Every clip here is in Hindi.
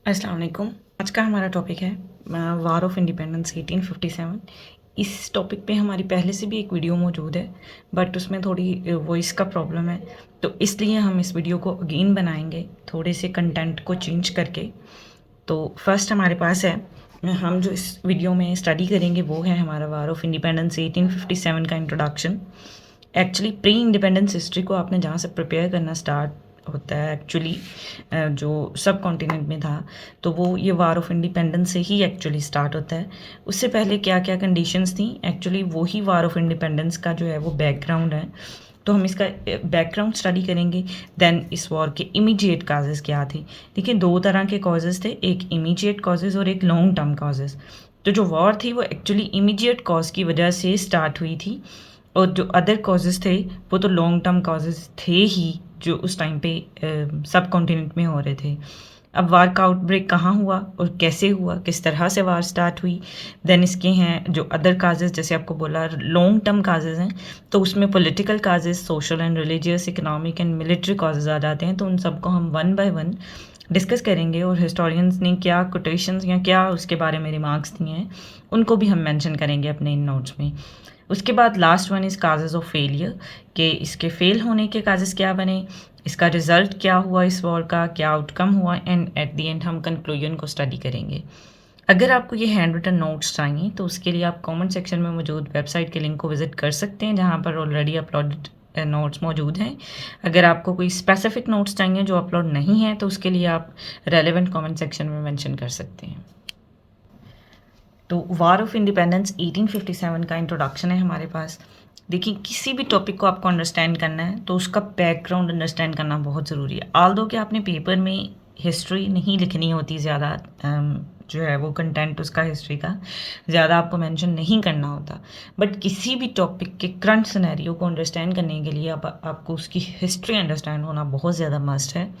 अस्सलाम वालेकुम। आज का हमारा टॉपिक है वार ऑफ इंडिपेंडेंस 1857। इस टॉपिक पे हमारी पहले से भी एक वीडियो मौजूद है, बट उसमें थोड़ी वॉइस का प्रॉब्लम है, तो इसलिए हम इस वीडियो को अगेन बनाएंगे थोड़े से कंटेंट को चेंज करके। तो फर्स्ट हमारे पास है, हम जो इस वीडियो में स्टडी करेंगे वो है हमारा वार ऑफ इंडिपेंडेंस 1857 का introduction. Actually pre independence history को आपने जहाँ से प्रिपेयर करना स्टार्ट होता है, एक्चुअली जो सब कॉन्टिनेंट में था, तो वो ये वार ऑफ इंडिपेंडेंस से ही एक्चुअली स्टार्ट होता है। उससे पहले क्या क्या कंडीशंस थी, एक्चुअली वही वार ऑफ इंडिपेंडेंस का जो है वो बैकग्राउंड है। तो हम इसका बैकग्राउंड स्टडी करेंगे। देन इस वॉर के इमीडिएट काजेज़ क्या थे। देखिए, दो तरह के कॉजेज़ थे, एक इमीडिएट कॉजेज़ और एक लॉन्ग टर्म कॉजेज़। तो जो वॉर थी वो एक्चुअली इमीडिएट कॉज की वजह से स्टार्ट हुई थी, और जो अदर कॉजेज़ थे वो तो लॉन्ग टर्म कॉजेज़ थे ही, जो उस टाइम पे सब कॉन्टिनेंट में हो रहे थे। अब वार का आउटब्रेक कहाँ हुआ और कैसे हुआ, किस तरह से वार स्टार्ट हुई। देन इसके हैं जो अदर काजेज़, जैसे आपको बोला लॉन्ग टर्म काजेज़ हैं, तो उसमें political causes, social and religious, economic and military causes आ जाते हैं। तो उन सबको हम वन बाय वन डिस्कस करेंगे, और हिस्टोरियंस ने क्या कोटेशंस या क्या उसके बारे में रिमार्क्स दिए हैं उनको भी हम मेंशन करेंगे अपने इन नोट्स में। उसके बाद last one is causes of failure, कि इसके फेल होने के काजेज़ क्या बने, इसका रिजल्ट क्या हुआ, इस वॉर का क्या आउटकम हुआ, एंड एट द एंड हम कंक्लूजन को स्टडी करेंगे। अगर आपको ये हैंड रिटन नोट्स चाहिए तो उसके लिए आप कमेंट सेक्शन में मौजूद वेबसाइट के लिंक को विजिट कर सकते हैं, जहाँ पर ऑलरेडी अपलोडेड नोट्स मौजूद हैं। अगर आपको कोई स्पेसिफिक नोट्स चाहिए जो अपलोड नहीं है, तो उसके लिए आप रेलेवेंट कमेंट सेक्शन में मेंशन कर सकते हैं। तो वार ऑफ इंडिपेंडेंस 1857 का इंट्रोडक्शन है हमारे पास। देखिए, किसी भी टॉपिक को आपको अंडरस्टैंड करना है तो उसका बैकग्राउंड अंडरस्टैंड करना बहुत ज़रूरी है। आल्दो कि आपने पेपर में हिस्ट्री नहीं लिखनी होती ज़्यादा, जो है वो कंटेंट उसका हिस्ट्री का ज़्यादा आपको मेंशन नहीं करना होता, बट किसी भी टॉपिक के करंट सिनेरियो को अंडरस्टैंड करने के लिए आपको उसकी हिस्ट्री अंडरस्टैंड होना बहुत ज़्यादा मस्ट है।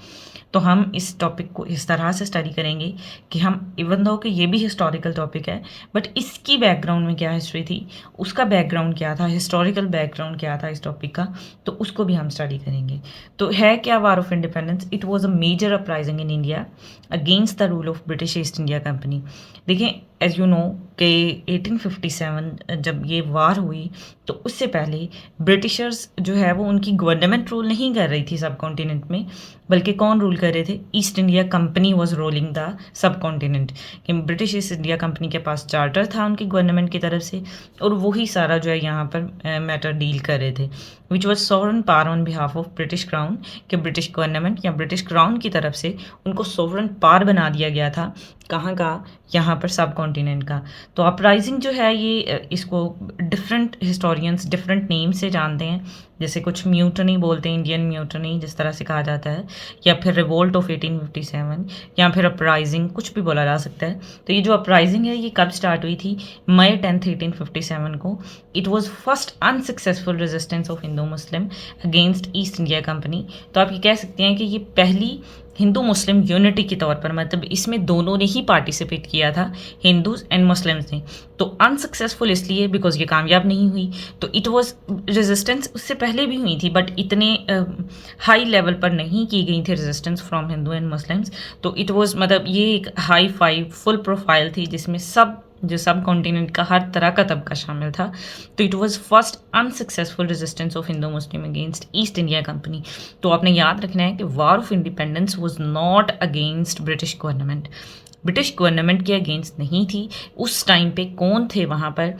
तो हम इस टॉपिक को इस तरह से स्टडी करेंगे कि हम, इवन दो कि ये भी हिस्टोरिकल टॉपिक है, बट इसकी बैकग्राउंड में क्या हिस्ट्री थी, उसका बैकग्राउंड क्या था, हिस्टोरिकल बैकग्राउंड क्या था इस टॉपिक का, तो उसको भी हम स्टडी करेंगे। तो है क्या war of independence? It was a major uprising in India against the rule of British East India Company. देखिए, एज यू नो कि 1857 जब ये वार हुई, तो उससे पहले ब्रिटिशर्स जो है वो उनकी गवर्नमेंट रूल नहीं कर रही थी सब कॉन्टिनेंट में, बल्कि कौन रूल कर रहे थे? East India company was rolling the sub continent. कि ब्रिटिश ईस्ट इंडिया कंपनी के पास चार्टर था उनकी गवर्नमेंट की तरफ से, और वही सारा जो है यहाँ पर मैटर डील कर रहे थे, which was sovereign power on behalf of British crown. कि ब्रिटिश गवर्नमेंट या ब्रिटिश क्राउन की तरफ से उनको सॉवरन पावर बना दिया गया था। कहाँ का? यहाँ पर सब कॉन्टिनेंट का। तो अपराइजिंग जो है ये इसको डिफरेंट हिस्टोरियंस डिफरेंट नेम से जानते हैं, जैसे कुछ म्यूटनी बोलते हैं, इंडियन म्यूटनी जिस तरह से कहा जाता है, या फिर रिवोल्ट ऑफ 1857, या फिर अपराइजिंग, कुछ भी बोला जा सकता है। तो ये जो अपराइजिंग है ये कब स्टार्ट हुई थी? मई 10 1857 को। It was first unsuccessful resistance of Hindu Muslim against east India company. तो आप ये कह सकते हैं कि ये पहली हिंदू मुस्लिम यूनिटी के तौर पर, मतलब इसमें दोनों ने ही पार्टिसिपेट किया था, हिंदूज एंड मुस्लिम्स ने। तो अनसक्सेसफुल इसलिए बिकॉज ये कामयाब नहीं हुई। तो इट वाज रेजिस्टेंस उससे पहले भी हुई थी, बट इतने हाई लेवल पर नहीं की गई थी resistance from Hindu and Muslims. तो इट वाज, मतलब ये एक हाई फाई फुल प्रोफाइल थी जिसमें जो सब कॉन्टिनेंट का हर तरह का तबका शामिल था। तो it was first unsuccessful resistance of Hindu Muslim against east India company. तो आपने याद रखना है कि वार of independence was not against British government. British government के अगेंस्ट नहीं थी। उस टाइम पे कौन थे वहाँ पर?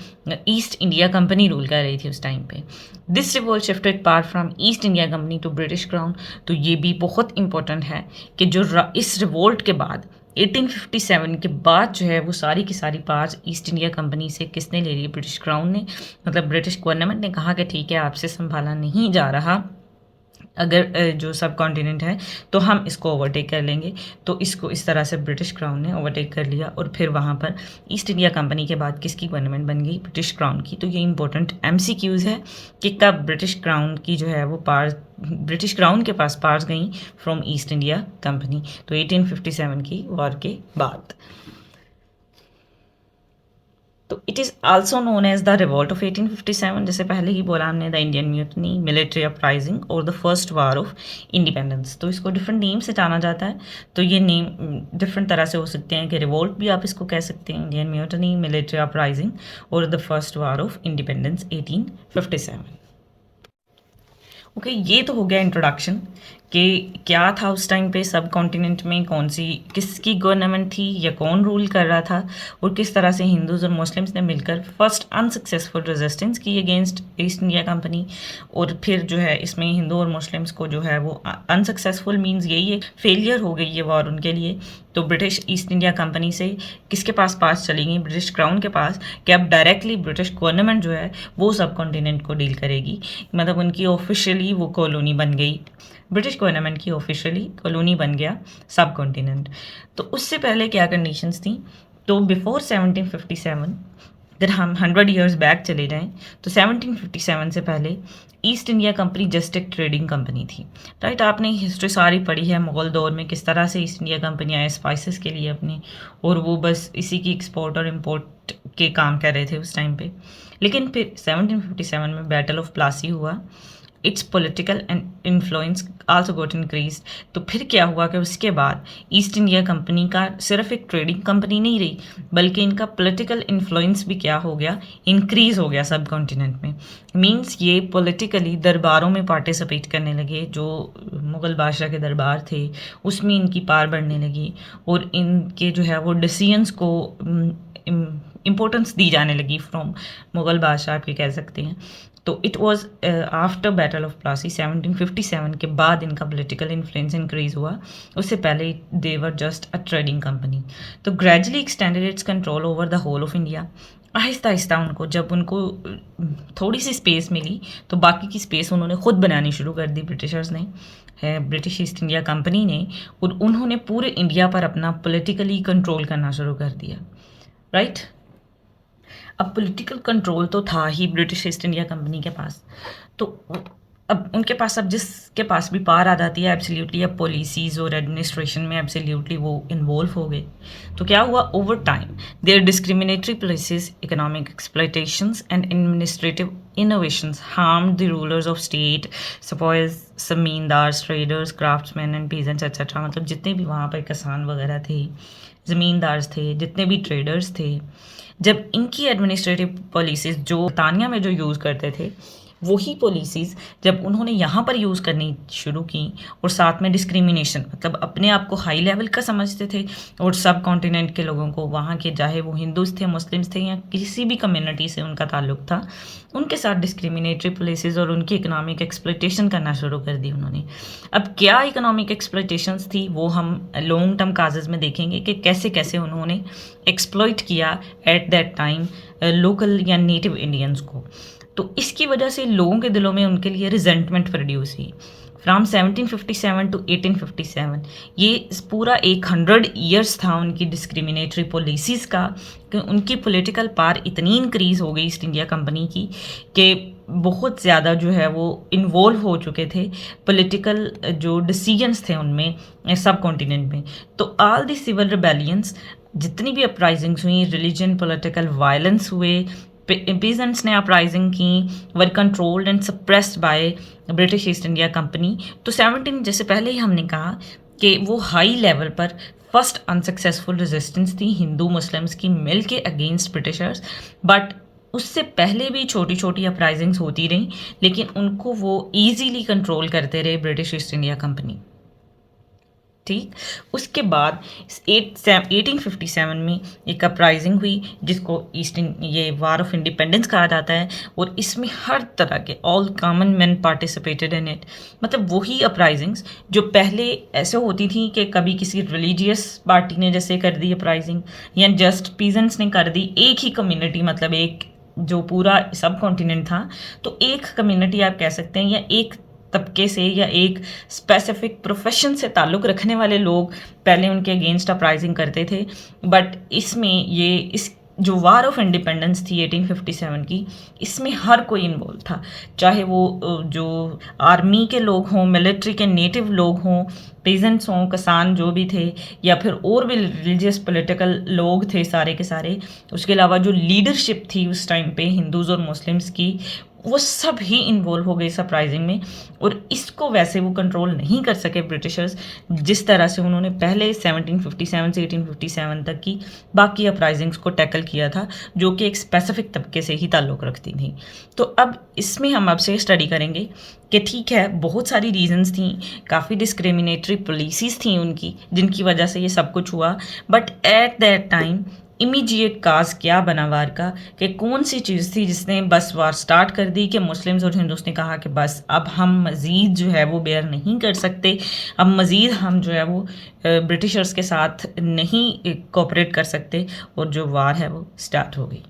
ईस्ट इंडिया कंपनी रूल कर रही थी उस टाइम पे। This revolt shifted power from East India Company to British crown. तो ये भी बहुत इंपॉर्टेंट है कि जो इस रिवोल्ट के बाद 1857 के बाद जो है वो सारी की सारी पावर्स ईस्ट इंडिया कंपनी से किसने ले ली? ब्रिटिश क्राउन ने। मतलब ब्रिटिश गवर्नमेंट ने कहा कि ठीक है, आपसे संभाला नहीं जा रहा अगर जो सब कॉन्टिनेंट है, तो हम इसको ओवरटेक कर लेंगे। तो इसको इस तरह से ब्रिटिश क्राउन ने ओवरटेक कर लिया, और फिर वहाँ पर ईस्ट इंडिया कंपनी के बाद किसकी गवर्नमेंट बन गई? ब्रिटिश क्राउन की। तो ये इंपॉर्टेंट MCQs है कि कब ब्रिटिश क्राउन की जो है वो पावर्स, ब्रिटिश क्राउन के पास पावर्स गई फ्रॉम ईस्ट इंडिया कंपनी। तो 1857 की वॉर के बाद। तो it is also known as the revolt of 1857, जैसे पहले ही बोला हमने, the Indian mutiny, military uprising और the first war of independence. तो इसको डिफरेंट नेम से जाना जाता है, तो ये नेम डिफरेंट तरह से हो सकते हैं कि रिवॉल्ट भी आप इसको कह सकते हैं, इंडियन म्यूटनी, मिलिट्री अपराइजिंग और the first war of independence 1857। Okay, ये तो हो गया इंट्रोडक्शन कि क्या था उस टाइम पे सब कॉन्टिनेंट में, कौन सी किसकी गवर्नमेंट थी या कौन रूल कर रहा था, और किस तरह से हिंदूज़ और मुस्लिम्स ने मिलकर फर्स्ट अनसक्सेसफुल रेजिस्टेंस की अगेंस्ट ईस्ट इंडिया कंपनी। और फिर जो है इसमें हिंदू और मुस्लिम्स को जो है वो अनसक्सेसफुल मीन्स यही है, फेलियर हो गई ये वॉर उनके लिए। तो ब्रिटिश ईस्ट इंडिया कंपनी से किसके पास चली गई, ब्रिटिश क्राउन के पास, कि अब डायरेक्टली ब्रिटिश गवर्नमेंट जो है वो सब कॉन्टिनेंट को डील करेगी। मतलब उनकी ऑफिशियली वो कॉलोनी बन गई, ब्रिटिश गवर्नमेंट की ऑफिशियली कॉलोनी बन गया सब कॉन्टिनेंट। तो उससे पहले क्या कंडीशंस थी, तो बिफोर 1757, अगर हम 100 ईयर्स बैक चले जाएं तो 1757 से पहले ईस्ट इंडिया कंपनी जस्ट एक ट्रेडिंग कंपनी थी, राइट। आपने हिस्ट्री सारी पढ़ी है मुग़ल दौर में किस तरह से ईस्ट इंडिया कंपनी आए स्पाइसेस के लिए अपने, और वो बस इसी की एक्सपोर्ट और इम्पोर्ट के काम कर रहे थे उस टाइम पे। लेकिन फिर 1757 में बैटल ऑफ प्लासी हुआ, it's political and influence also got increase. तो फिर क्या हुआ कि उसके बाद ईस्ट इंडिया कंपनी का सिर्फ एक ट्रेडिंग कंपनी नहीं रही, बल्कि इनका पॉलिटिकल इन्फ्लुएंस भी क्या हो गया, इंक्रीज हो गया सब कॉन्टिनेंट में। मींस ये पॉलिटिकली दरबारों में पार्टिसिपेट करने लगे, जो मुग़ल बादशाह के दरबार थे उसमें इनकी पार बढ़ने लगी, और इनके जो है वो डिसीजंस को इम्पोर्टेंस दी जाने लगी फ्रॉम मुग़ल बादशाह, आप ये कह सकते हैं। तो it was after battle of Plassey 1757 के बाद इनका पॉलिटिकल इन्फ्लुएंस इंक्रीज हुआ, उससे पहले they were just a trading company. तो gradually extended its control over the whole of India. आहिस्ता आहिस्ता उनको जब उनको थोड़ी सी स्पेस मिली तो बाकी की स्पेस उन्होंने खुद बनानी शुरू कर दी, ब्रिटिशर्स ने, ब्रिटिश ईस्ट इंडिया कंपनी ने, और उन्होंने पूरे इंडिया पर अपना पॉलिटिकली कंट्रोल करना शुरू कर दिया, राइट। अब पॉलिटिकल कंट्रोल तो था ही ब्रिटिश ईस्ट इंडिया कंपनी के पास, तो अब उनके पास, अब जिसके पास भी पावर आ जाती है एब्सोल्युटली, अब पॉलिसीज़ और एडमिनिस्ट्रेशन में एब्सोल्युटली वो इन्वॉल्व हो गए। तो क्या हुआ, over time their discriminatory policies, economic exploitations and administrative innovations harmed the rulers of state, suppose zamindars, traders, craftsman and peasants etcetera. मतलब जितने भी वहाँ पर किसान वगैरह थे, ज़मींदार्स थे, जितने भी ट्रेडर्स थे, जब इनकी एडमिनिस्ट्रेटिव पॉलिसीज़ जो बरतानिया में जो यूज़ करते थे, वही पॉलिसीज़ जब उन्होंने यहाँ पर यूज़ करनी शुरू की, और साथ में डिस्क्रिमिनेशन, मतलब अपने आप को हाई लेवल का समझते थे, और सब कॉन्टिनेंट के लोगों को, वहाँ के चाहे वो हिंदूज थे, मुस्लिम्स थे, या किसी भी कम्युनिटी से उनका ताल्लुक था, उनके साथ डिस्क्रिमिनेटरी पॉलिसीज़ और उनकी इकोनॉमिक एक्सप्लॉयटेशन करना शुरू कर दी उन्होंने। अब क्या इकोनॉमिक एक्सप्लॉयटेशंस थी वो हम लॉन्ग टर्म काजेज़ में देखेंगे कि कैसे कैसे उन्होंने एक्सप्लॉइट किया एट दैट टाइम लोकल या नेटिव इंडियंस को। तो इसकी वजह से लोगों के दिलों में उनके लिए रिजेंटमेंट प्रोड्यूस हुई। फ्राम 1757 टू 1857 ये पूरा 100 ईयर्स था उनकी डिस्क्रिमिनेटरी पॉलिसीज़ का, कि उनकी पॉलिटिकल पावर इतनी इंक्रीज़ हो गई ईस्ट इंडिया कंपनी की कि बहुत ज़्यादा जो है वो इन्वॉल्व हो चुके थे पॉलिटिकल जो डिसीजंस थे उनमें सब कॉन्टिनेंट में। तो ऑल दी सिविल रिबेलियंस, जितनी भी अपराइजिंग्स हुई, रिलीजन, पॉलिटिकल वायलेंस हुए, peasants ने अपराइजिंग की, were controlled and suppressed by British East India company. तो 17 जैसे पहले ही हमने कहा कि वो हाई लेवल पर फर्स्ट अनसक्सेसफुल रेजिस्टेंस थी हिंदू मुस्लिम्स की मिल के अगेंस्ट ब्रिटिशर्स, बट उससे पहले भी छोटी छोटी अपराइजिंग्स होती रहीं, लेकिन उनको वो ईजीली कंट्रोल करते रहे ब्रिटिश ईस्ट इंडिया कंपनी, ठीक। उसके बाद 1857 में एक अपराइजिंग हुई जिसको ये वार ऑफ इंडिपेंडेंस कहा जाता है, और इसमें हर तरह के all common man participated in it. मतलब वही अपराइजिंग्स जो पहले ऐसे होती थी कि कभी किसी रिलीजियस पार्टी ने जैसे कर दी अपराइजिंग, या जस्ट पीजेंट्स ने कर दी, एक ही कम्युनिटी, मतलब एक जो पूरा सब कॉन्टिनेंट था, तो एक कम्युनिटी आप कह सकते हैं, या एक तबके से या एक स्पेसिफिक प्रोफेशन से ताल्लुक़ रखने वाले लोग पहले उनके अगेंस्ट अपराइजिंग करते थे। बट इसमें ये जो वार ऑफ इंडिपेंडेंस थी 1857 की, इसमें हर कोई इन्वॉल्व था, चाहे वो जो आर्मी के लोग हों, मिलिट्री के नेटिव लोग हों, पेजेंट्स हों, किसान जो भी थे, या फिर और भी रिलीजियस पॉलिटिकल लोग थे सारे के सारे। उसके अलावा जो लीडरशिप थी उस टाइम पे हिंदूज़ और मुस्लिम्स की, वो सब ही इन्वॉल्व हो गए सरप्राइजिंग में। और इसको वैसे वो कंट्रोल नहीं कर सके ब्रिटिशर्स, जिस तरह से उन्होंने पहले 1757 से 1857 तक की बाकी अपराइजिंग्स को टैकल किया था, जो कि एक स्पेसिफिक तबके से ही ताल्लुक़ रखती थी। तो अब इसमें हम आपसे स्टडी करेंगे कि ठीक है, बहुत सारी रीजंस थी, काफ़ी डिस्क्रिमिनेटरी पॉलिसीज़ थी उनकी, जिनकी वजह से ये सब कुछ हुआ। But at that time immediate cause क्या बना वार का, कि कौन सी चीज़ थी जिसने बस वार स्टार्ट कर दी, कि मुस्लिम्स और हिंदूस ने कहा कि बस अब हम मज़ीद जो है वो बेयर नहीं कर सकते, अब मज़ीद हम जो है वो ब्रिटिशर्स के साथ नहीं कोऑपरेट कर सकते, और जो वार है वो स्टार्ट हो गई।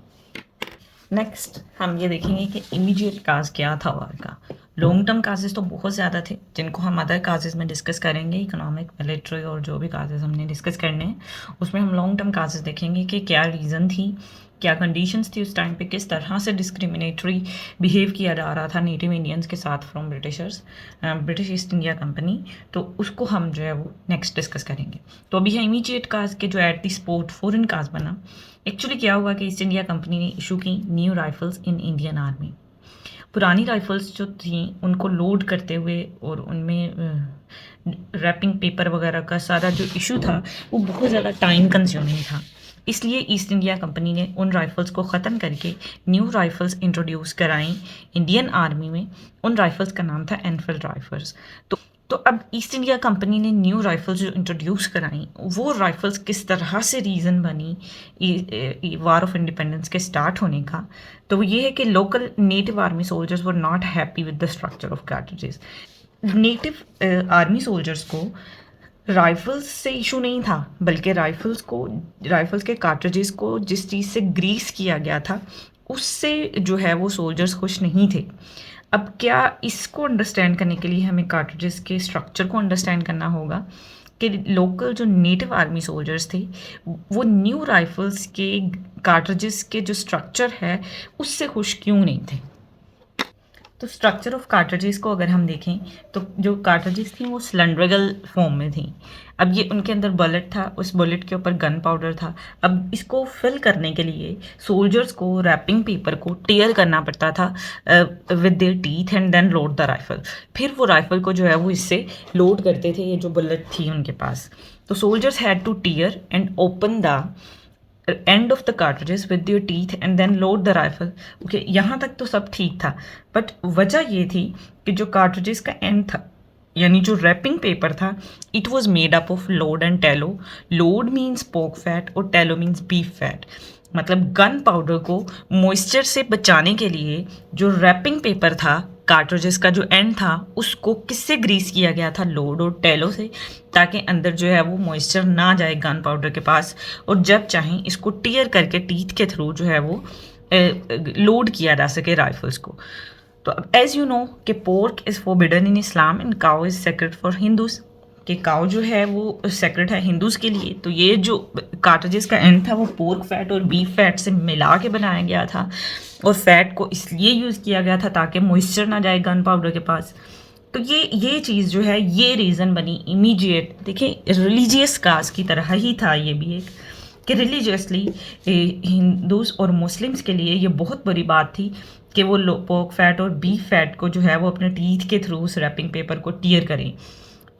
नेक्स्ट हम ये देखेंगे कि इमीडिएट काज क्या था वार का। लॉन्ग टर्म काजेज़ तो बहुत ज़्यादा थे, जिनको हम अदर काजेज़ में डिस्कस करेंगे, इकोनॉमिक, मिलिट्री और जो भी काजेज़ हमने डिस्कस करने हैं उसमें हम लॉन्ग टर्म काजेज़ देखेंगे कि क्या रीज़न थी, क्या कंडीशंस थी उस टाइम पे, किस तरह से डिस्क्रिमिनेटरी बिहेव किया जा रहा था नेटिव इंडियंस के साथ from Britishers, British East India company. तो उसको हम जो है वो नेक्स्ट डिस्कस करेंगे। तो अभी है इमीडिएट काज के जो एट दी स्पॉट फॉरेन काज बना। एक्चुअली क्या हुआ कि ईस्ट इंडिया कंपनी ने इशू की new rifles in Indian army. पुरानी राइफल्स जो थी उनको लोड करते हुए और उनमें रैपिंग पेपर वगैरह का सारा जो इशू था वो बहुत ज़्यादा टाइम कंज्यूमिंग था। इसलिए ईस्ट इंडिया कंपनी ने उन राइफ़ल्स को ख़त्म करके न्यू राइफ़ल्स इंट्रोड्यूस कराई इंडियन आर्मी में। उन राइफ़ल्स का नाम था एनफील्ड राइफ़ल्स। तो अब ईस्ट इंडिया कंपनी ने न्यू राइफ़ल्स जो इंट्रोड्यूस कराई, वो राइफ़ल्स किस तरह से रीज़न बनी वार ऑफ इंडिपेंडेंस के स्टार्ट होने का, तो वो ये है कि local native army soldiers were not happy with the structure of cartridges. Native army soldiers को राइफल्स से इशू नहीं था, बल्कि राइफल्स के कार्ट्रिजेस को जिस चीज़ से ग्रीस किया गया था उससे जो है वो सोल्जर्स खुश नहीं थे। अब क्या इसको अंडरस्टैंड करने के लिए हमें कार्ट्रिजेस के स्ट्रक्चर को अंडरस्टैंड करना होगा कि लोकल जो नेटिव आर्मी सोल्जर्स थे वो न्यू राइफल्स के कार्ट्रिजेस के जो स्ट्रक्चर है उससे खुश क्यों नहीं थे। तो स्ट्रक्चर ऑफ कार्ट्रिजेस को अगर हम देखें तो जो कार्ट्रिजेस थी वो सिलेंड्रिकल फॉर्म में थी। अब ये उनके अंदर बुलेट था, उस बुलेट के ऊपर गन पाउडर था। अब इसको फिल करने के लिए सोल्जर्स को रैपिंग पेपर को टेयर करना पड़ता था with their teeth and then load the rifle. फिर वो राइफल को जो है वो इससे लोड करते थे, ये जो बुलेट थी उनके पास। तो soldiers had to tear and open the end of the cartridges with your teeth and then load the rifle. Okay, यहाँ तक तो सब ठीक था, बट वजह ये थी कि जो कार्ट्रिजेस का एंड था, यानी जो रैपिंग पेपर था, it was made up of lard and tallow. Lard means pork fat और टेलो मीन्स बीफ फैट। मतलब गन पाउडर को मॉइस्चर से बचाने के लिए जो रैपिंग पेपर था, कार्ट्रिजेस का जो एंड था, उसको किससे ग्रीस किया गया था, लोड और टेलो से, ताकि अंदर जो है वो मॉइस्चर ना जाए गन पाउडर के पास, और जब चाहें इसको टीयर करके टीथ के थ्रू जो है वो लोड किया जा सके राइफल्स को। तो अब एज यू नो कि pork is forbidden in Islam and cow is sacred for Hindus, कि काउ जो है वो सेक्रेट है हिंदूज़ के लिए। तो ये जो कार्ट्रिजेस का एंड था वो पोर्क फैट और बीफ फैट से मिला के बनाया गया था, और फैट को इसलिए यूज़ किया गया था ताकि मॉइस्चर ना जाए गन पाउडर के पास। तो ये चीज़ जो है ये रीज़न बनी इमीडिएट। देखिए, रिलीजियस काज की तरह ही था ये भी एक, कि रिलीजियसली हिंदूज़ और मुस्लिम्स के लिए ये बहुत बड़ी बात थी कि वो पोर्क फैट और बीफ फैट को जो है वो अपने टीथ के थ्रू उस रैपिंग पेपर को टीयर करें।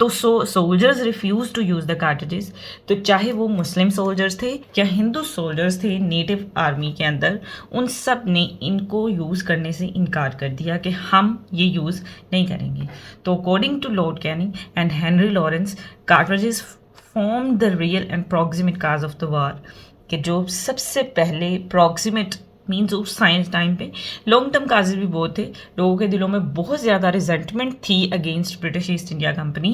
तो soldiers refuse to use the cartridges. तो चाहे वो मुस्लिम सोल्जर्स थे या हिंदू सोल्जर्स थे नेटिव आर्मी के अंदर, उन सब ने इनको यूज़ करने से इनकार कर दिया कि हम ये यूज़ नहीं करेंगे। तो according to Lord Canning and Henry Lawrence, cartridges form the real and proximate cause of the war, कि जो सबसे पहले प्रॉक्सिमेट मीन्स उस साइंस टाइम पे लॉन्ग टर्म काजेज भी बहुत थे। लोगों के दिलों में बहुत ज़्यादा रिजेंटमेंट थी against British East India company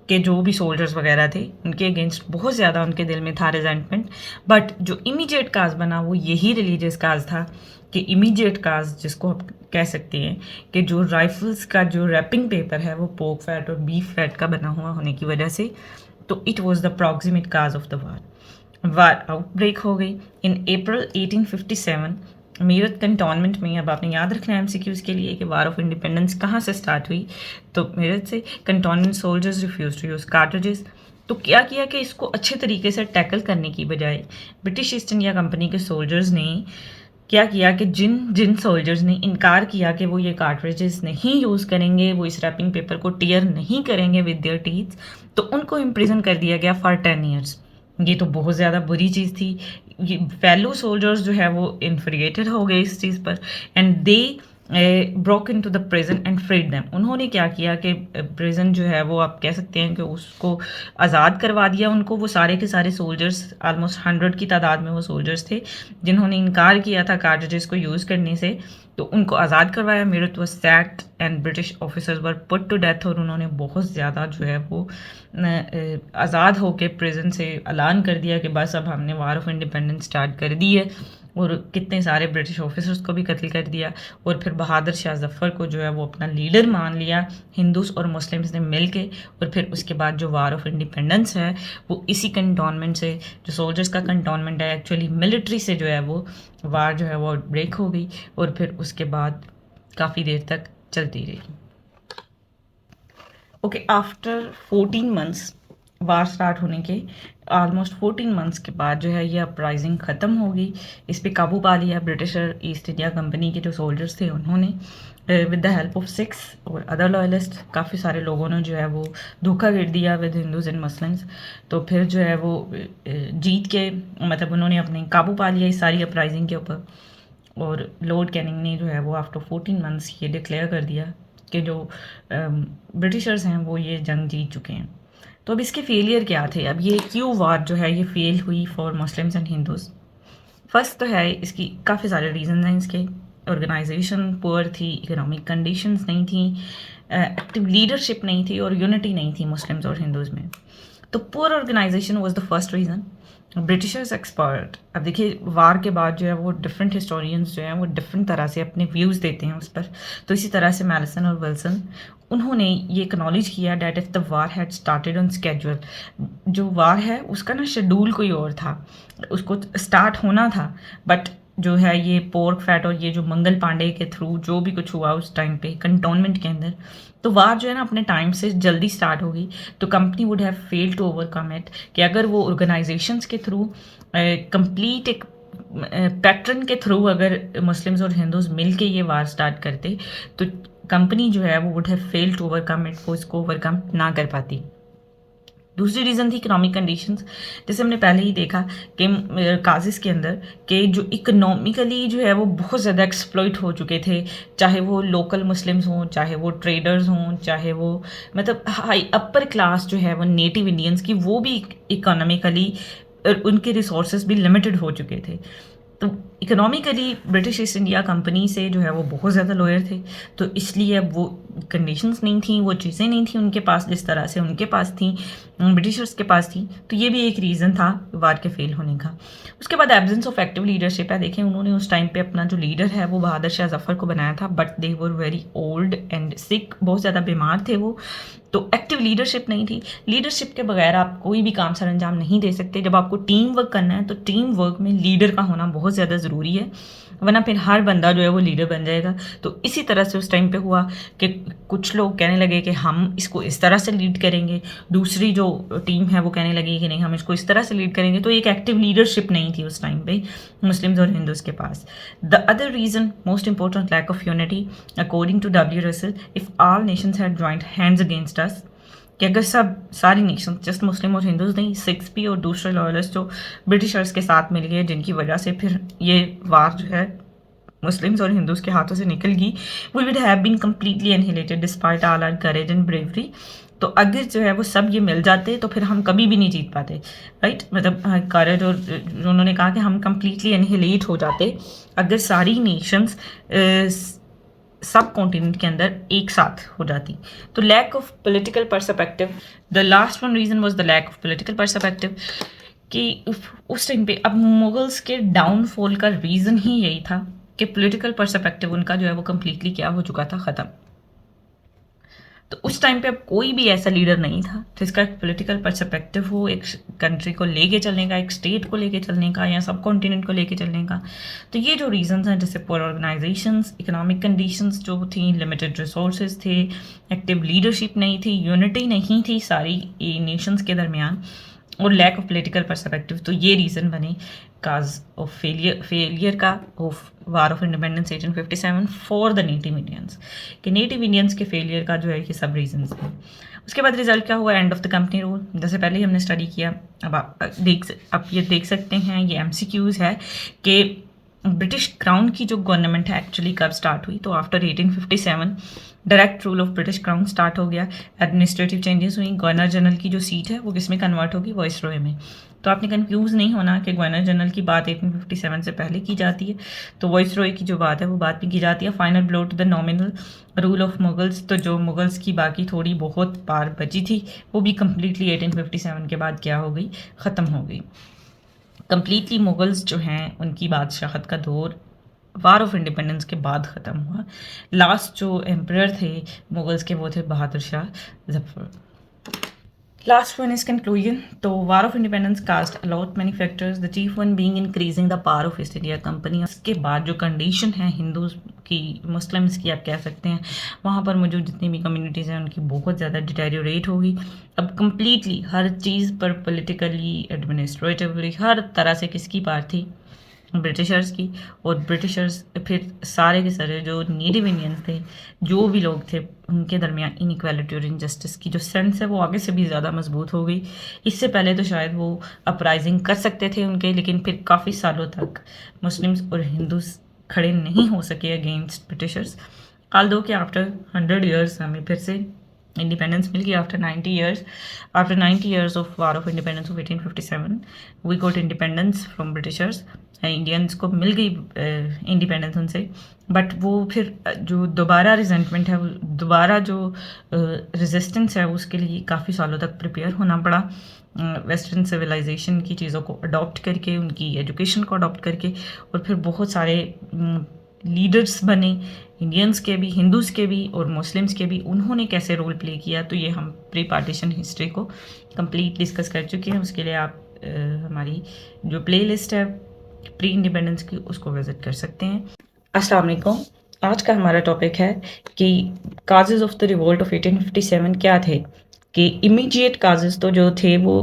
के, जो भी सोल्जर्स वगैरह थे उनके अगेंस्ट बहुत ज़्यादा उनके दिल में था रिजेंटमेंट। बट जो इमीडिएट काज बना वो यही रिलीजियस काज था, कि इमीडिएट काज जिसको आप कह सकते हैं कि जो राइफल्स का जो रैपिंग पेपर है वो पोर्क फैट और बीफ फैट का बना हुआ होने की वजह से, तो it was the proximate cause of the war. War outbreak हो गई इन अप्रैल 1857 मीरठ कंटोनमेंट में। अब आपने याद रखना है एमसीक्यूज के लिए कि वार ऑफ इंडिपेंडेंस कहाँ से स्टार्ट हुई, तो मेरठ से। Cantonment soldiers refuse to use cartridges. तो क्या किया कि इसको अच्छे तरीके से टैकल करने की बजाय ब्रिटिश ईस्ट इंडिया कंपनी के सोल्जर्स ने क्या किया कि जिन जिन सोल्जर्स ने इनकार किया कि वो ये कार्ट्रिजेस नहीं यूज़ करेंगे, वो इस रैपिंग पेपर को टीयर नहीं करेंगे विद देयर टीथ, तो उनको इम्प्रिजन कर दिया गया फॉर 10 ईयर्स। ये तो बहुत ज़्यादा बुरी चीज़ थी। ये फेलो सोल्जर्स जो है वो इन्फ्रिगेटेड हो गए इस चीज़ पर, and they broke into the prison and freed them. उन्होंने क्या किया कि प्रिजन जो है वो आप कह सकते हैं कि उसको आज़ाद करवा दिया उनको। वो सारे के सारे सोल्जर्स, ऑलमोस्ट 100 की तादाद में वो सोल्जर्स थे जिन्होंने इनकार किया था कार्ट्रिजेस को यूज़ करने से, तो उनको आज़ाद करवाया। Meerut was sacked and British officers were put to death. और उन्होंने बहुत ज़्यादा जो है वो आज़ाद होकर प्रिजन से ऐलान कर दिया कि बस अब हमने वार ऑफ इंडिपेंडेंस स्टार्ट कर दी है, और कितने सारे ब्रिटिश ऑफिसर्स को भी कत्ल कर दिया। और फिर बहादुर शाह जफ़र को जो है वो अपना लीडर मान लिया हिंदूस और मुस्लिम्स ने मिल के। और फिर उसके बाद जो वार ऑफ इंडिपेंडेंस है वो इसी कंटोनमेंट से, जो सोल्जर्स का कंटोनमेंट है, एक्चुअली मिलिट्री से जो है वो वार जो है वो ब्रेक हो गई, और फिर उसके बाद काफ़ी देर तक चलती रही। ओके, आफ्टर 14 मंथ्स वार स्टार्ट होने के ऑलमोस्ट 14 मंथ्स के बाद जो है ये अपराइजिंग ख़त्म हो गई। इस पर काबू पा लिया ब्रिटिशर ईस्ट इंडिया कंपनी के जो सोल्जर्स थे उन्होंने, विद द हेल्प ऑफ 6 और अदर लॉयलिस्ट। काफ़ी सारे लोगों ने जो है वो धोखा गिर दिया विद हिंदूज एंड मुस्लिम्स। तो फिर जो है वो जीत के, मतलब उन्होंने अपने काबू पा लिया इस सारी अपराइजिंग के ऊपर। और लॉर्ड कैनिंग ने जो है वो आफ्टर 14 मंथ्स ये डिक्लेयर कर दिया कि जो ब्रिटिशर्स हैं वो ये जंग जीत चुके हैं। तो अब इसके फेलियर क्या थे, अब ये क्यों वार जो है ये फेल हुई for Muslims and Hindus. First तो है इसकी काफ़ी सारे रीजन हैं इसके। ऑर्गेनाइजेशन पुअर थी, इकोनॉमिक कंडीशंस नहीं थी, एक्टिव लीडरशिप नहीं थी, और यूनिटी नहीं थी मुस्लिम्स और हिंदूज में। तो poor organisation was the first reason. Britishers expert, अब देखिए वार के बाद जो है वो डिफरेंट हिस्टोरियंस जो हैं वो डिफरेंट तरह से अपने व्यूज़ देते हैं उस पर। तो इसी तरह से मैलिसन और विल्सन, उन्होंने ये एक्नॉलेज किया that if the war had started on schedule, जो वार है उसका ना शेड्यूल कोई और था, उसको स्टार्ट होना था, बट जो है ये पोर्क फैट और ये जो मंगल पांडे के थ्रू जो भी कुछ हुआ उस टाइम पे कंटोनमेंट के अंदर, तो वार जो है ना अपने टाइम से जल्दी स्टार्ट होगी। तो company would have fail to overcome it, कि अगर वो ऑर्गेनाइजेशंस के थ्रू कंप्लीट एक पैटर्न के थ्रू अगर मुस्लिम्स और हिंदूज मिल के ये वार स्टार्ट करते, तो कंपनी जो है वो would have fail to overcome it, वो इसको ओवरकम ना कर पाती। दूसरी रीज़न थी इकोनॉमिक कंडीशंस। जैसे हमने पहले ही देखा कि काजिस के अंदर के जो इकोनॉमिकली जो है वो बहुत ज़्यादा एक्सप्लॉइट हो चुके थे, चाहे वो लोकल मुस्लिम्स हों, चाहे वो ट्रेडर्स हों, चाहे वो मतलब हाई अपर क्लास जो है वो नेटिव इंडियंस की, वो भी इकोनॉमिकली उनके रिसोर्सेज भी लिमिटेड हो चुके थे। तो economically British East India company से जो है वो बहुत ज़्यादा लॉयल थे, तो इसलिए अब वो कंडीशंस नहीं थी, वो चीज़ें नहीं थी उनके पास जिस तरह से उनके पास थी, ब्रिटिशर्स के पास थी। तो ये भी एक रीज़न था वार के फेल होने का। उसके बाद एब्सेंस ऑफ एक्टिव लीडरशिप है। देखें उन्होंने उस टाइम पे अपना जो लीडर है वो बहादुर शाह जफ़र को बनाया था, but they were very old and sick, बहुत ज़्यादा बीमार थे वो, तो एक्टिव लीडरशिप नहीं थी। लीडरशिप के बगैर आप कोई भी काम सर अंजाम नहीं दे सकते। जब आपको टीम वर्क करना है तो टीम वर्क में लीडर का होना बहुत ज़्यादा ज़रूरी है, वरना फिर हर बंदा जो है वो लीडर बन जाएगा। तो इसी तरह से उस टाइम पे हुआ कि कुछ लोग कहने लगे कि हम इसको इस तरह से लीड करेंगे, दूसरी जो टीम है वो कहने लगी कि नहीं हम इसको इस तरह से लीड करेंगे। तो एक एक्टिव लीडरशिप नहीं थी उस टाइम पे मुस्लिम्स और हिंदूज के पास। The other reason most important lack of unity according to W Russell, if all nations had joined hands against us, कि अगर सारी नेशन जस्ट मुस्लिम और हिंदूज नहीं, सिख्स भी और दूसरे लॉयलिस्ट जो ब्रिटिशर्स के साथ मिल गए, जिनकी वजह से फिर ये वार जो है मुस्लिम्स और हिंदूज के हाथों से निकल गई, we would have been completely annihilated despite all our courage and bravery. तो अगर जो है वो सब ये मिल जाते तो फिर हम कभी भी नहीं जीत पाते, राइट। मतलब करेज, और उन्होंने कहा कि हम कम्प्लीटली एनहिलेट हो जाते अगर सारी नेशंस सब कॉन्टिनेंट के अंदर एक साथ हो जाती। तो lack of political perspective, the last one reason was the lack of political perspective, कि उस टाइम पे अब मुगल्स के डाउनफॉल का रीज़न ही यही था कि पॉलिटिकल पर्सपेक्टिव उनका जो है वो कम्प्लीटली क्या हो चुका था, ख़त्म। तो उस टाइम पे अब कोई भी ऐसा लीडर नहीं था जिसका एक पॉलिटिकल पर्सपेक्टिव हो, एक कंट्री को लेके चलने का, एक स्टेट को लेके चलने का या सब कॉन्टिनेंट को लेके चलने का। तो ये जो रीजंस हैं, जैसे पुअर ऑर्गेनाइजेशंस, इकोनॉमिक कंडीशंस जो थी, लिमिटेड रिसोर्सेज थे, एक्टिव लीडरशिप नहीं थी, यूनिटी नहीं थी सारी नेशंस के दरमियान, और लैक ऑफ पॉलिटिकल पर्सपेक्टिव, तो ये रीज़न बने काज ऑफ फेलियर का of war of independence 1857 for the native Indians, कि नेटिव इंडियंस के फेलियर का जो है ये सब रीजंस हैं। उसके बाद रिजल्ट क्या हुआ? And of the company rule, जैसे पहले ही हमने स्टडी किया। अब आप ये देख सकते हैं, ये MCQs है कि ब्रिटिश क्राउन की जो गवर्नमेंट है एक्चुअली कब स्टार्ट हुई। तो after 1857 direct rule of British crown start हो गया, एडमिनिस्ट्रेटिव चेंजेस हुई, गवर्नर जनरल की जो सीट है वो किस में कन्वर्ट होगी? वॉइसरॉय में। तो आपने कंफ्यूज नहीं होना कि गवर्नर जनरल की बात 1857 से पहले की जाती है, तो वॉइसरॉय की जो बात है वो बात में की जाती है। Final blow to the nominal rule of Mughals, तो जो मुगल्स की बाकी थोड़ी बहुत पार बची थी वो भी कम्प्लीटली 1857 के बाद क्या हो गई? ख़त्म हो गई। कम्प्लीटली मुगल्स जो हैं उनकी बादशाहत का दौर वार ऑफ इंडिपेंडेंस के बाद ख़त्म हुआ। लास्ट जो एम्परर थे मुगल्स के वो थे Bahadur Shah Zafar. Last one is conclusion. तो war of independence cost a lot many factors, the chief one being increasing the power of East India company. उसके बाद जो कंडीशन है हिंदूज की, मुस्लिम्स की आप कह सकते हैं, वहाँ पर मौजूद जितनी भी कम्युनिटीज़ हैं उनकी बहुत ज़्यादा डिटेरियोरेट होगी। अब कम्प्लीटली हर चीज़ पर पॉलिटिकली, एडमिनिस्ट्रेटिवली, हर तरह से किसकी पार थी? ब्रिटिशर्स की। और ब्रिटिशर्स फिर सारे के सारे जो नेटिव इंडियंस थे, जो भी लोग थे, उनके दरमियान इनइक्वालिटी और इनजस्टिस की जो सेंस है वो आगे से भी ज़्यादा मजबूत हो गई। इससे पहले तो शायद वो अपराइजिंग कर सकते थे उनके, लेकिन फिर काफ़ी सालों तक मुस्लिम्स और हिंदूज खड़े नहीं हो सके अगेंस्ट ब्रिटिशर्स। आल्दो कि आफ्टर 100 ईयर्स हमें फिर से इंडिपेंडेंस मिल गई। After 90 years of war of independence of 1857 we got independence from Britishers. Indians को मिल गई इंडिपेंडेंस उनसे, बट वो फिर जो दोबारा रिजेंटमेंट है, दोबारा जो रेजिस्टेंस है, उसके लिए काफ़ी सालों तक प्रिपेयर होना पड़ा। वेस्टर्न सिविलाइजेशन की चीज़ों को अडॉप्ट करके, उनकी एजुकेशन को अडॉप्ट करके, और फिर बहुत सारे लीडर्स बने, इंडियंस के भी, हिंदूज़ के भी और मुस्लिम्स के भी। उन्होंने कैसे रोल प्ले किया, तो ये हम प्री पार्टीशन हिस्ट्री को कंप्लीट डिस्कस कर चुके हैं। उसके लिए आप हमारी जो प्लेलिस्ट है प्री इंडिपेंडेंस की, उसको विजिट कर सकते हैं। अस्सलाम वालेकुम। आज का हमारा टॉपिक है कि causes of the revolt of 1857 क्या थे। कि इमीडिएट काजेज़ तो जो थे वो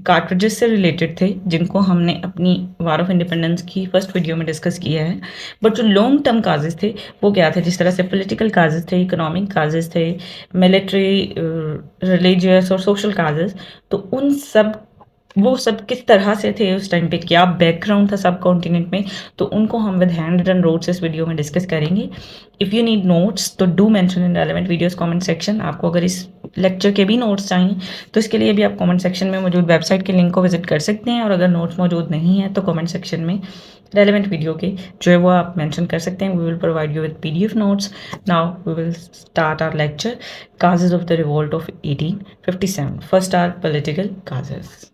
कार्ट्रिजेस से रिलेटेड थे, जिनको हमने अपनी वार ऑफ इंडिपेंडेंस की फर्स्ट वीडियो में डिस्कस किया है। बट जो लॉन्ग टर्म काजेज़ थे वो क्या थे? जिस तरह से पॉलिटिकल काजेज़ थे, इकोनॉमिक काजेज़ थे, मिलिट्री, रिलीजियस और सोशल काजेज़, तो उन सब वो सब किस तरह से थे उस टाइम पे, क्या बैकग्राउंड था सब कॉन्टिनेंट में, तो उनको हम विद हैंड रिटन नोट्स इस वीडियो में डिस्कस करेंगे। इफ़ यू नीड नोट्स तो do mention in relevant videos comment section. आपको अगर इस लेक्चर के भी नोट्स चाहिए तो इसके लिए भी आप कमेंट सेक्शन में मौजूद वेबसाइट के लिंक को विजिट कर सकते हैं, और अगर नोट्स मौजूद नहीं है तो कमेंट सेक्शन में रेलेवेंट वीडियो के जो है वो आप मेंशन कर सकते हैं। We will provide you with PDF notes. Now we will start our lecture, causes of the revolt of 1857। First are political causes.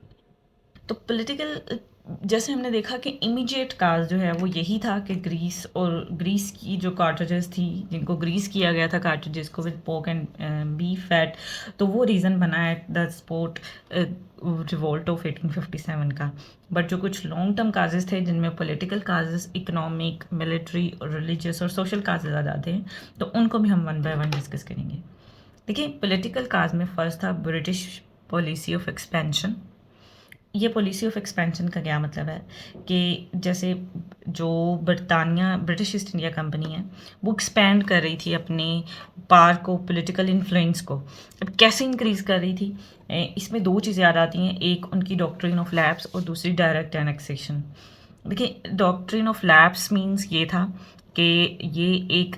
तो पॉलिटिकल, जैसे हमने देखा कि इमीडिएट काज जो है वो यही था कि ग्रीस की जो कार्ट्रिजेस थी, जिनको ग्रीस किया गया था कार्ट्रिजेस को with pork and beef fat, तो वो रीज़न बना है द स्पोर्ट रिवोल्ट ऑफ 1857 का। बट जो कुछ लॉन्ग टर्म काजेस थे जिनमें पॉलिटिकल काजेस, इकोनॉमिक, मिलिट्री और रिलीजियस और सोशल काजेस आ जाते हैं, तो उनको भी हम वन बाय वन डिस्कस करेंगे। देखिए, पॉलिटिकल काज में फर्स्ट था ब्रिटिश पॉलिसी ऑफ एक्सपेंशन। ये पॉलिसी ऑफ एक्सपेंशन का क्या मतलब है कि जैसे जो ब्रिटिश ईस्ट इंडिया कंपनी है वो एक्सपेंड कर रही थी अपने पावर को, पॉलिटिकल इन्फ्लुएंस को। अब कैसे इंक्रीज़ कर रही थी, इसमें दो चीज़ें याद आती हैं, एक उनकी डॉक्ट्रिन ऑफ लैप्स और दूसरी डायरेक्ट एनेक्सेशन। देखिए, डॉक्ट्रिन ऑफ लैप्स मीन्स ये था कि ये एक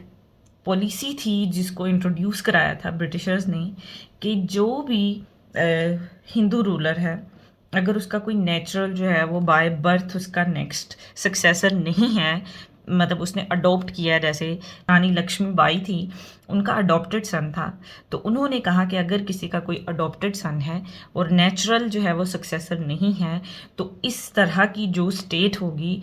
पॉलिसी थी जिसको इंट्रोड्यूस कराया था ब्रिटिशर्स ने, कि जो भी हिंदू रूलर है, अगर उसका कोई नेचुरल जो है वो बाय बर्थ उसका नेक्स्ट सक्सेसर नहीं है, मतलब उसने अडॉप्ट किया, जैसे रानी लक्ष्मीबाई थी, उनका अडॉप्टेड सन था, तो उन्होंने कहा कि अगर किसी का कोई अडॉप्टेड सन है और नेचुरल जो है वो सक्सेसर नहीं है, तो इस तरह की जो स्टेट होगी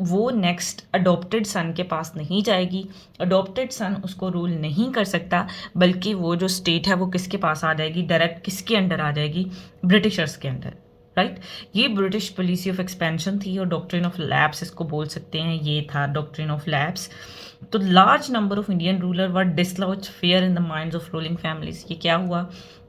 वो नेक्स्ट अडॉप्टेड सन के पास नहीं जाएगी, अडॉप्टेड सन उसको रूल नहीं कर सकता, बल्कि वो जो स्टेट है वो किसके पास आ जाएगी, डायरेक्ट किसके अंडर आ जाएगी, ब्रिटिशर्स के अंडर, राइट। ये ब्रिटिश पॉलिसी ऑफ एक्सपेंशन थी और डॉक्ट्रिन ऑफ लैप्स इसको बोल सकते हैं, ये था डॉक्ट्रिन ऑफ लैप्स। तो large number of Indian ruler were dislodge fair in the minds of ruling families. ये क्या हुआ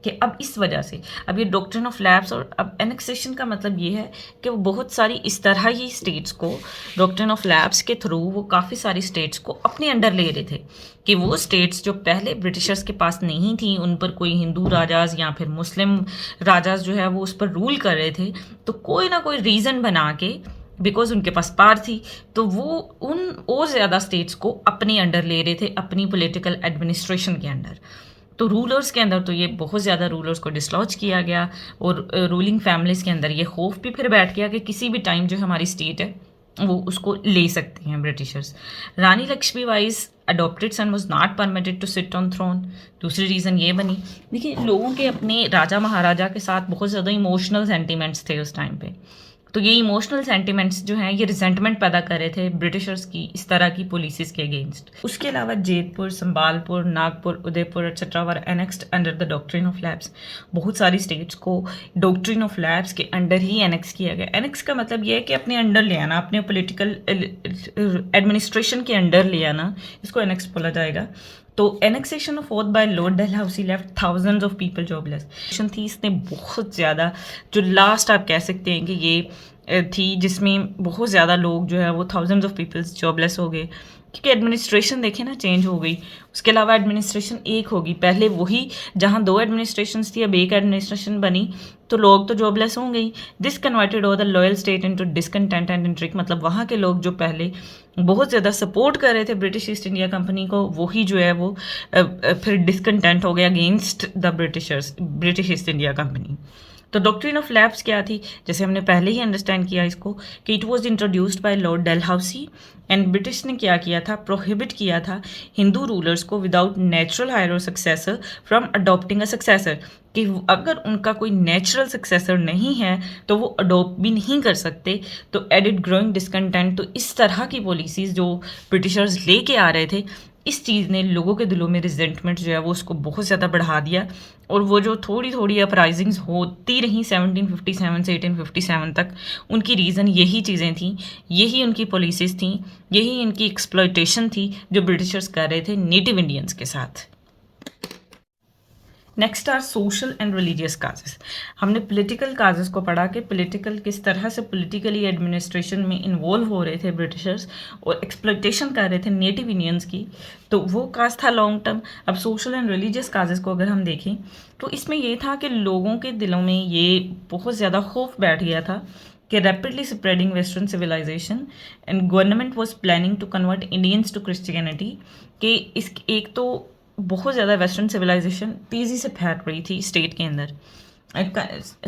कि अब इस वजह से अब ये डॉक्ट्रिन ऑफ लैप्स और अब एनेक्सेशन का मतलब ये है कि वो बहुत सारी इस तरह ही स्टेट्स को डॉक्ट्रिन ऑफ लैप्स के थ्रू वो काफ़ी सारी स्टेट्स को अपने अंडर ले रहे थे कि वो स्टेट्स जो पहले ब्रिटिशर्स के पास नहीं थी, उन पर कोई हिंदू राजाज या फिर मुस्लिम राजाज जो है वो उस पर रूल कर रहे थे, तो कोई ना कोई रीज़न बना के, बिकॉज उनके पास पावर थी, तो वो उन और ज़्यादा स्टेट्स को अपने अंडर ले रहे थे, अपनी पॉलिटिकल एडमिनिस्ट्रेशन के अंडर। तो रूलर्स के अंदर तो ये बहुत ज़्यादा रूलर्स को डिसलॉज किया गया और रूलिंग फैमिलीज़ के अंदर ये खौफ भी फिर बैठ गया कि किसी भी टाइम जो हमारी स्टेट है वो उसको ले सकते हैं ब्रिटिशर्स। रानी लक्ष्मीबाई's adopted son was not permitted to sit on throne. दूसरी रीज़न ये बनी, देखिए लोगों के अपने राजा महाराजा के साथ बहुत ज़्यादा इमोशनल सेंटिमेंट्स थे उस टाइम पे, तो ये इमोशनल सेंटिमेंट्स जो हैं ये रिजेंटमेंट पैदा कर रहे थे ब्रिटिशर्स की इस तरह की पॉलिसीज़ के अगेंस्ट। उसके अलावा Jaipur, Sambalpur, Nagpur, Udaipur etcetera were annexed under the doctrine of lapse. बहुत सारी स्टेट्स को डॉक्ट्रिन ऑफ लैप्स के अंडर ही एनेक्स किया गया। एनेक्स का मतलब ये है कि अपने अंडर ले आना, अपने पॉलिटिकल एडमिनिस्ट्रेशन के अंडर ले आना, इसको एनेक्स बोला जाएगा। तो annexation of Oudh by lord Dalhousie left thousands of people jobless थी। इसने बहुत ज़्यादा, जो लास्ट आप कह सकते हैं कि ये थी जिसमें बहुत ज़्यादा लोग जो है वो थाउजेंड्स ऑफ पीपल्स जॉबलेस हो गए, क्योंकि एडमिनिस्ट्रेशन देखें ना चेंज हो गई। उसके अलावा एडमिनिस्ट्रेशन एक होगी, पहले वही जहाँ दो एडमिनिस्ट्रेशंस थी अब एक एडमिनिस्ट्रेशन बनी, तो लोग तो जॉबलेस होंगे ही। This converted over the loyal state into discontent and intrigue, मतलब वहाँ के लोग जो पहले बहुत ज़्यादा सपोर्ट कर रहे थे ब्रिटिश ईस्ट इंडिया कंपनी को, वही जो है वो फिर डिसकंटेंट हो गया against the British East India company. तो डॉक्ट्रिन ऑफ लैप्स क्या थी, जैसे हमने पहले ही अंडरस्टैंड किया इसको कि it was introduced by lord Dalhousie and British ने क्या किया था, प्रोहिबिट किया था हिंदू रूलर्स को विदाउट नेचुरल हायर और successor from adopting a successor, कि अगर उनका कोई नेचुरल सक्सेसर नहीं है तो वो अडॉप्ट भी नहीं कर सकते। तो एडिड ग्रोइंग डिसकंटेंट, तो इस तरह की पॉलिसीज़ जो ब्रिटिशर्स लेके आ रहे थे, इस चीज़ ने लोगों के दिलों में रिजेंटमेंट जो है वो उसको बहुत ज़्यादा बढ़ा दिया, और वो जो थोड़ी थोड़ी अपराइजिंग्स होती रहीं 1757 से 1857 तक, उनकी रीज़न यही चीज़ें थी, यही उनकी पॉलिसीज़ थी, यही इनकी एक्सप्लॉयटेशन थी जो ब्रिटिशर्स कर रहे थे नेटिव इंडियंस के साथ। Next are social and religious causes. हमने पॉलिटिकल काजेस को पढ़ा कि पॉलिटिकल किस तरह से पॉलिटिकली एडमिनिस्ट्रेशन में इन्वॉल्व हो रहे थे ब्रिटिशर्स और एक्सप्लॉयटेशन कर रहे थे नेटिव इंडियंस की, तो वो काज था लॉन्ग टर्म। अब सोशल एंड रिलीजियस काजेस को अगर हम देखें तो इसमें ये था कि लोगों के दिलों में ये बहुत ज़्यादा खौफ बैठ गया था कि rapidly spreading western civilisation and government was planning to convert Indians to Christianity, कि इस एक तो बहुत ज़्यादा वेस्टर्न सिविलाइजेशन तेज़ी से फैल रही थी स्टेट के अंदर,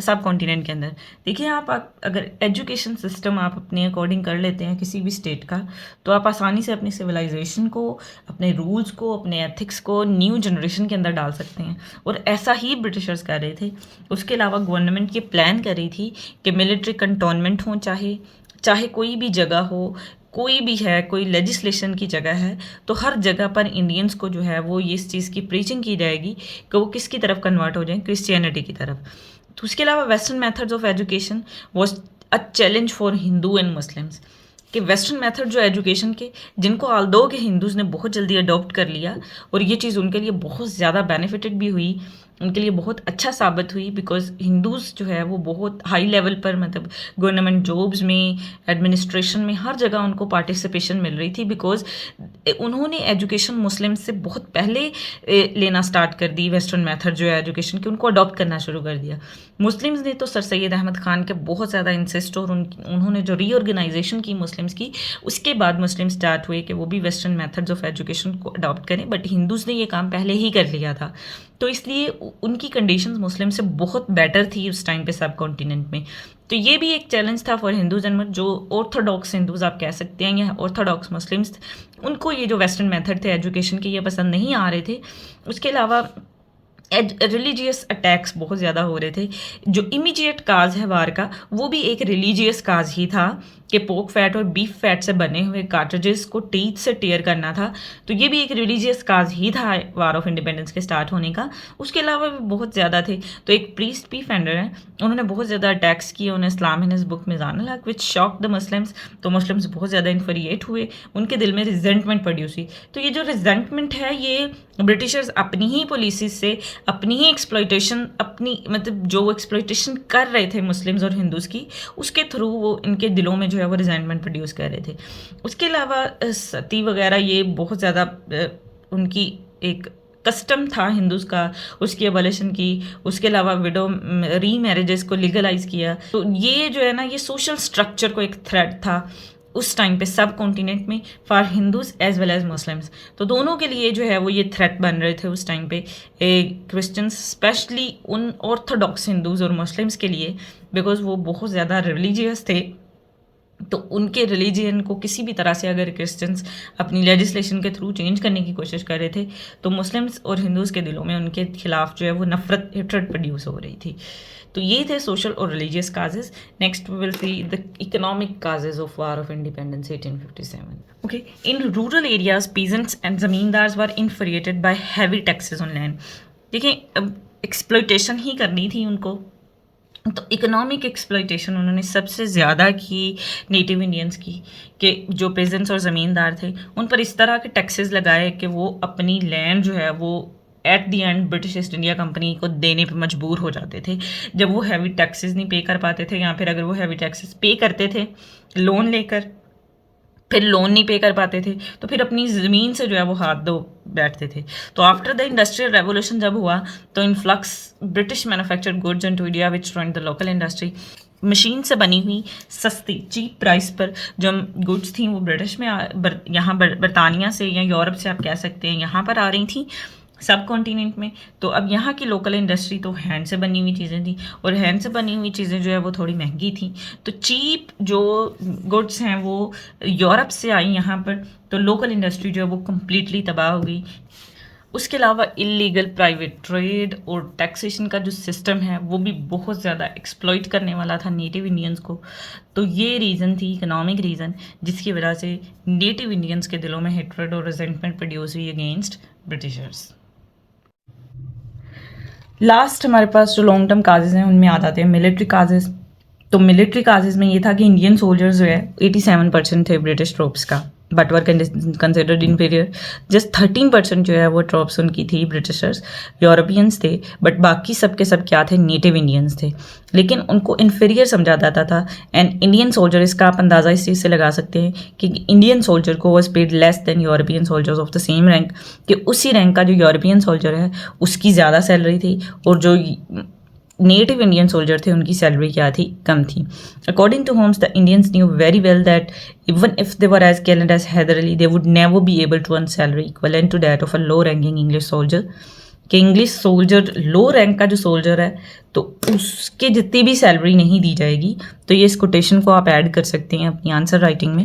सब कॉन्टिनेंट के अंदर। देखिए आप अगर एजुकेशन सिस्टम आप अपने अकॉर्डिंग कर लेते हैं किसी भी स्टेट का, तो आप आसानी से अपनी सिविलाइजेशन को, अपने रूल्स को, अपने एथिक्स को न्यू जनरेशन के अंदर डाल सकते हैं, और ऐसा ही ब्रिटिशर्स कर रहे थे। उसके अलावा गवर्नमेंट ये प्लान कर रही थी कि मिलिट्री कंटोनमेंट हो, चाहे कोई भी जगह हो, कोई भी है, कोई लेजिस्लेशन की जगह है, तो हर जगह पर इंडियंस को जो है वो ये इस चीज़ की प्रीचिंग की जाएगी कि वो किसकी तरफ कन्वर्ट हो जाएं, क्रिश्चियनिटी की तरफ। तो उसके अलावा western methods of education was a challenge for Hindu and Muslims, कि वेस्टर्न मेथड जो एजुकेशन के, जिनको आल्दो के हिंदूज़ ने बहुत जल्दी अडॉप्ट कर लिया और ये चीज़ उनके लिए बहुत ज़्यादा बेनिफिटेड भी हुई, उनके लिए बहुत अच्छा साबित हुई, बिकॉज हिंदूज़ जो है वो बहुत हाई लेवल पर, मतलब गवर्नमेंट जॉब्स में, एडमिनिस्ट्रेशन में, हर जगह उनको पार्टिसिपेशन मिल रही थी, बिकॉज उन्होंने एजुकेशन मुस्लिम से बहुत पहले लेना स्टार्ट कर दी। वेस्टर्न मेथड जो है एजुकेशन की, उनको अडॉप्ट करना शुरू कर दिया। मुस्लिम्स ने तो सर सैयद अहमद ख़ान के बहुत ज़्यादा इंसिस्ट, और उन्होंने जो रीऑर्गेनाइजेशन की मुस्लिम्स की, उसके बाद मुस्लिम स्टार्ट हुए कि वो भी वेस्टर्न मेथड्स ऑफ एजुकेशन को अडॉप्ट करें, बट हिंदूज़ ने ये काम पहले ही कर लिया था, तो इसलिए उनकी कंडीशंस मुस्लिम से बहुत बेटर थी उस टाइम पे सब कॉन्टिनेंट में। तो ये भी एक चैलेंज था फॉर हिंदूज एंड जो ऑर्थोडॉक्स हिंदूज आप कह सकते हैं, या ऑर्थोडॉक्स मुस्लिम्स, उनको ये जो वेस्टर्न मेथड थे एजुकेशन के ये पसंद नहीं आ रहे थे। उसके अलावा रिलीजियस अटैक्स बहुत ज़्यादा हो रहे थे। जो इमीडिएट काज है वार का, वो भी एक रिलीजियस काज ही था, कि पोर्क फैट और बीफ फैट से बने हुए कार्ट्रिजेस को टीथ से टेयर करना था। तो ये भी एक रिलीजियस काज ही था वार ऑफ इंडिपेंडेंस के स्टार्ट होने का। उसके अलावा भी बहुत ज़्यादा थे। तो एक प्रीस्ट पी फेंडर है, उन्होंने बहुत ज़्यादा अटैक्स किए उन्हें इस्लाम इन हिज बुक मिज़ान अल हक विच शॉक द मुस्लिम्स। तो मुस्लिम्स बहुत ज़्यादा इन्फरिएट हुए, उनके दिल में रिजेंटमेंट प्रोड्यूस हुई। तो ये जो रिजेंटमेंट है ये ब्रिटिशर्स अपनी ही पॉलिसी से, अपनी ही एक्सप्लॉयटेशन, अपनी मतलब जो एक्सप्लॉयटेशन कर रहे थे मुस्लिम्स और हिंदूज़ की, उसके थ्रू वो इनके दिलों में जो है वो रिजेंटमेंट प्रोड्यूस कर रहे थे। उसके अलावा सती वगैरह ये बहुत ज़्यादा उनकी एक कस्टम था हिंदूज़ का, उसकी एबॉलिशन की। उसके अलावा विडो री मैरिजेस को लीगलाइज किया। तो ये जो है ना, ये सोशल स्ट्रक्चर को एक थ्रेट था उस टाइम पे सब कॉन्टिनेंट में for Hindus as well as Muslims. तो दोनों के लिए जो है वो ये थ्रेट बन रहे थे उस टाइम पे, क्रिश्चियंस स्पेशली उन ऑर्थोडॉक्स हिंदूज़ और मुस्लिम्स के लिए, बिकॉज वो बहुत ज़्यादा रिलीजियस थे। तो उनके रिलीजियन को किसी भी तरह से अगर क्रिश्चियंस अपनी लेजिस्लेशन के थ्रू चेंज करने की कोशिश कर रहे थे, तो मुस्लिम्स और हिंदूज़ के दिलों में उनके खिलाफ जो है वो नफरत, हेट्रेड प्रोड्यूस हो रही थी। तो ये थे सोशल और religious causes. Next we will see the economic causes of war of independence 1857. Okay, in rural areas, peasants and zamindars were infuriated by heavy taxes on land. देखिए, अब एक्सप्लॉयटेशन ही करनी थी उनको, तो इकोनॉमिक एक्सप्लॉयटेशन उन्होंने सबसे ज़्यादा की नेटिव इंडियंस की, कि जो पेजेंट्स और ज़मींदार थे उन पर इस तरह के टैक्सेस लगाए कि वो अपनी लैंड जो है वो at the and British East India company को देने पे मजबूर हो जाते थे जब वो हैवी टैक्सेस नहीं पे कर पाते थे, या फिर अगर वो हैवी टैक्सेस पे करते थे लोन लेकर, फिर लोन नहीं पे कर पाते थे, तो फिर अपनी ज़मीन से जो है वो हाथ धो बैठते थे। तो आफ्टर द इंडस्ट्रियल रेवोल्यूशन जब हुआ, तो influx British manufactured goods into India which run the local industry. Machine से बनी हुई सस्ती चीप प्राइस पर जो गुड्स थी वो ब्रिटिश में यहाँ बरतानिया से या यूरोप से आप कह सकते हैं यहाँ पर आ रही थी सब कॉन्टिनेंट में। तो अब यहाँ की लोकल इंडस्ट्री तो हैंड से बनी हुई चीज़ें थी, और हैंड से बनी हुई चीज़ें जो है वो थोड़ी महंगी थी। तो चीप जो गुड्स हैं वो यूरोप से आई यहाँ पर, तो लोकल इंडस्ट्री जो है वो कम्प्लीटली तबाह हो गई। उसके अलावा इलीगल प्राइवेट ट्रेड और टैक्सेशन का जो सिस्टम है वो भी बहुत ज़्यादा एक्सप्लॉइट करने वाला था नेटिव इंडियंस को। तो ये रीज़न थी, इकोनॉमिक रीज़न, जिसकी वजह से नेटिव इंडियंस के दिलों में हेट्रेड और रिजेंटमेंट प्रोड्यूस हुई अगेंस्ट ब्रिटिशर्स। लास्ट हमारे पास जो लॉन्ग टर्म काजेज़ हैं उनमें आ जाते हैं मिलिट्री काजेज़। तो मिलिट्री काजेज़ में ये था कि इंडियन सोल्जर्स जो है 87% थे ब्रिटिश ट्रूप्स का, but were considered inferior. Just 13% जो है वो ट्रॉप्स उनकी थी ब्रिटिशर्स, यूरोपियंस थे, बट बाकी सब के सब क्या थे, नेटिव इंडियंस थे, लेकिन उनको इन्फीरियर समझा जाता था। एंड इंडियन सोल्जर, इसका आप अंदाज़ा इस चीज़ से लगा सकते हैं कि इंडियन सोल्जर को was paid less than European soldiers of the same rank, कि उसी रैंक का जो यूरोपियन सोल्जर है उसकी ज़्यादा सैलरी थी, और जो नेटिव इंडियन सोल्जर थे उनकी सैलरी क्या थी, कम थी। According to Holmes, the Indians knew very well that even if they were as gallant as Haidar Ali, they would never be able to earn salary equivalent to that of a low ranking English soldier. कि इंग्लिश सोल्जर, लो रैंक का जो सोल्जर है, तो उसके जितनी भी सैलरी नहीं दी जाएगी। तो ये इस कोटेशन को आप ऐड कर सकते हैं अपनी आंसर राइटिंग में,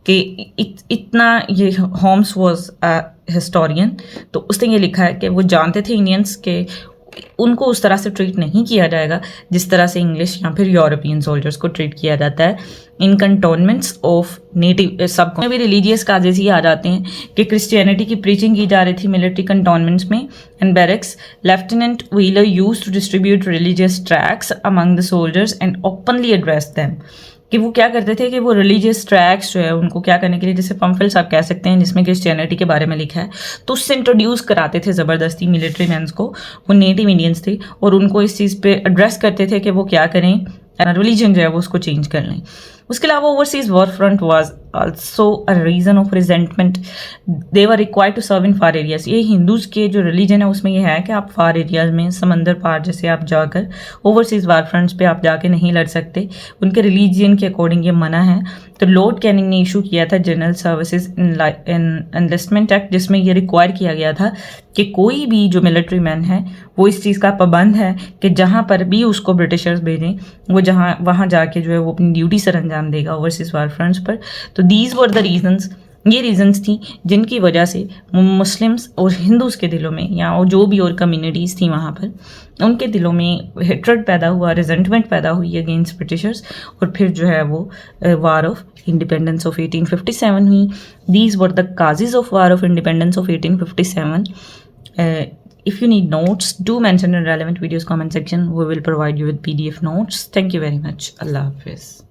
कि इतना, ये होम्स वॉज अ हिस्टोरियन, तो उसने ये लिखा है कि वो जानते थे इंडियंस के उनको उस तरह से ट्रीट नहीं किया जाएगा जिस तरह से इंग्लिश या फिर यूरोपियन सोल्जर्स को ट्रीट किया जाता है इन कंटोनमेंट्स ऑफ नेटिव। सब में भी रिलीजियस काजेज ही आ जाते हैं कि क्रिश्चियनिटी की प्रीचिंग की जा रही थी मिलिट्री कंटोनमेंट्स में and barracks. Lieutenant Wheeler used to distribute religious tracts among the soldiers and openly address them, कि वो क्या करते थे कि वो रिलीजियस ट्रैक्स जो है उनको क्या करने के लिए, जैसे पम्फल्स आप कह सकते हैं जिसमें क्रिश्चियनिटी के बारे में लिखा है, तो उससे इंट्रोड्यूस कराते थे ज़बरदस्ती मिलिट्री मैंस को। वो नेटिव इंडियंस थे और उनको इस चीज़ पे एड्रेस करते थे कि वो क्या करें, रिलीजन जो है वो उसको चेंज कर लें। उसके अलावा overseas war front was also a reason of resentment, they were required to serve in far areas. ये हिंदूज़ के जो रिलीजन है उसमें ये है कि आप फार एरियाज में, समंदर पार जैसे आप जाकर ओवरसीज वार फ्रंट्स पे आप जाके नहीं लड़ सकते, उनके रिलीजन के अकॉर्डिंग ये मना है। तो लॉर्ड कैनिंग ने इशू किया था जनरल सर्विसेज एनलिस्टमेंट एक्ट, जिसमें ये रिक्वायर किया गया था कि कोई भी जो मिलिट्री मैन है वो इस चीज़ का पाबंद है कि जहाँ पर भी उसको ब्रिटिशर्स भेजें वो वहाँ जाके जो है वो अपनी ड्यूटी सर अंजाम देगा ओवरसीज वार फ्रंट्स पर। तो दीज वर द रीजंस ये रीजंस थी जिनकी वजह से मुस्लिम्स और हिंदूज़ के दिलों में या और जो भी और कम्युनिटीज़ थी वहाँ पर उनके दिलों में हेट्रेड पैदा हुआ, रिजेंटमेंट पैदा हुई अगेंस्ट ब्रिटिशर्स, और फिर जो है वो वार ऑफ इंडिपेंडेंस ऑफ 1857 हुई. These were the causes of war of independence of 1857. If you need notes, do mention in relevant videos comment section. We will provide you with PDF notes. Thank you very much. Allah Hafiz.